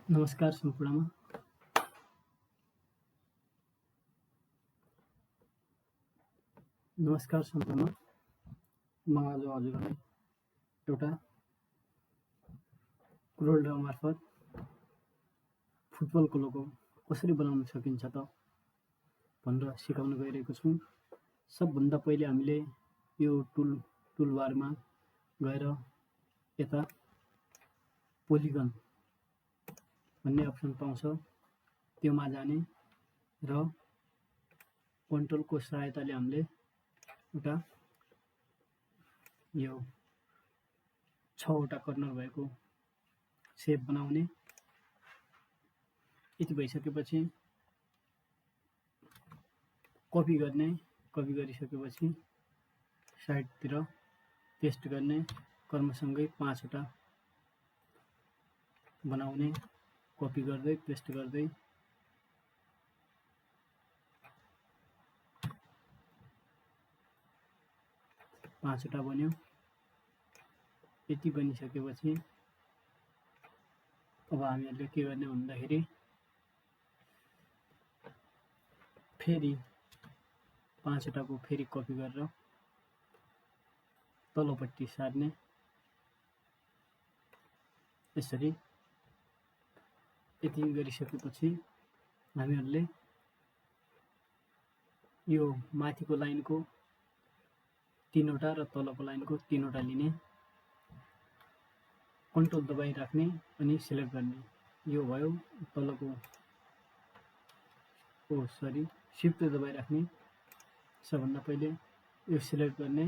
नमस्कार सम्पूर्णमा। म आज हजुरहरूलाई एउटा क्रोल ड्रा मार्फत फुटबलको लोगो कसरी बनाउन सकिन्छ त भनेर सिकाउन गइरहेको छु। सबभन्दा पहिले हामीले यो टुलबारमा गएर यता पोलिगन भन्ने अप्सन पाउँछ, त्योमा जाने र कन्ट्रोलको सहायताले हामीले एउटा यो 6 वटा कर्नर भएको सेप बनाउने। यति भइसकेपछि कपी गरिसकेपछि साइडतिर पेस्ट गर्ने, कर्मसँगै 5 वटा बनाउने, कपी गर्दै पेस्ट गर्दै 5 वटा बन्यो। यति बनिसकेपछि अब हामीहरूले के गर्ने भन्दाखेरि फेरि 5 वटाको फेरि कपी गरेर तलपट्टि सार्ने। यसरी यति गरिसकेपछि हामीहरूले यो माथिको लाइनको 3 वटा र तलको लाइनको 3 वटा लिने, कन्ट्रोल दबाई राख्ने अनि सिलेक्ट गर्ने। यो भयो तलको शिफ्ट दबाई राख्ने। सबभन्दा पहिले यो सिलेक्ट गर्ने।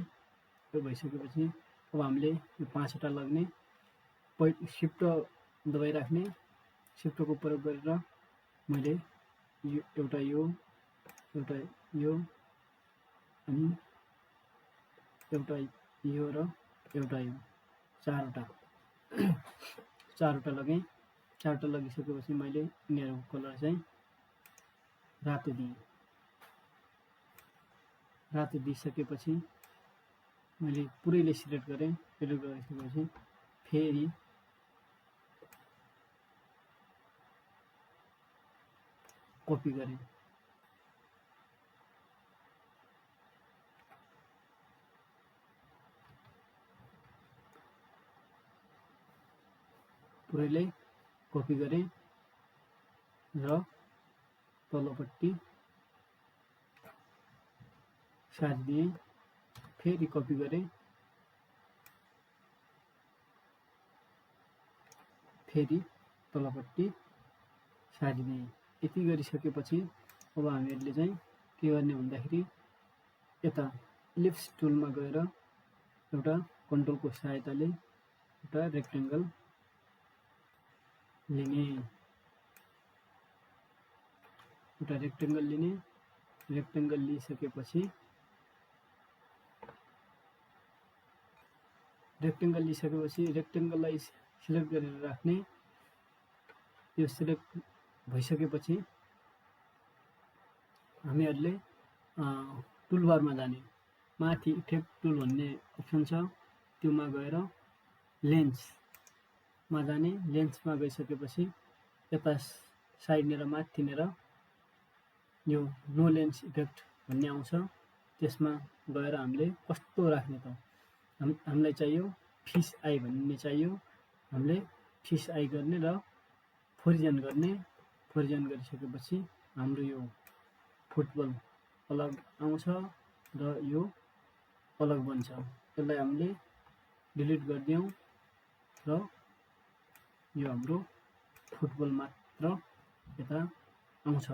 यो भइसकेपछि अब हामीले यो 5 वटा लग्ने, शिफ्ट दबाई राख्ने, शिफ्टको प्रयोग गरेर मैले एउटा यो अनि एउटा यो र एउटा यो 4 वटा लगेँ। 4 वटा लगिसकेपछि मैले यिनीहरूको कलर चाहिँ रातो दिएँ। रातो दिइसकेपछि मैले पुरैले सिलेक्ट गरेँ। सिलेक्ट गरिसकेपछि फेरि कपी गरेँ। पुरैले कपी गरेँ र तलपट्टि सारिदिएँ। फेरि कपी गरेँ, फेरि तलपट्टि सारिदिएँ। यति गरिसकेपछि अब हामीहरूले चाहिँ के गर्ने भन्दाखेरि यता इलिप्स टुलमा गएर एउटा कन्ट्रोलको सहायताले एउटा रेक्टेङ्गल लिने। रेक्टेङ्गल लिइसकेपछि रेक्टेङ्गललाई सिलेक्ट गरेर राख्ने। यो सिलेक्ट भइसकेपछि हामीहरूले टुलबारमा जाने, माथि इफेक्ट टुल भन्ने अप्सन छ, त्योमा गएर लेन्समा जाने। लेन्समा गइसकेपछि यता साइडनेर माथिनेर यो नो लेन्स इफेक्ट भन्ने आउँछ। त्यसमा गएर हामीले कस्तो राख्ने त हामीलाई चाहियो फिस आई भन्ने चाहियो। हामीले फिस आई गर्ने र फोरिजन गर्ने। फोरिजन गरिसकेपछि हाम्रो यो फुटबल अलग आउँछ र यो अलग बन्छ। यसलाई हामीले डिलिट गरिदियौँ र यो हाम्रो फुटबल मात्र यता आउँछ।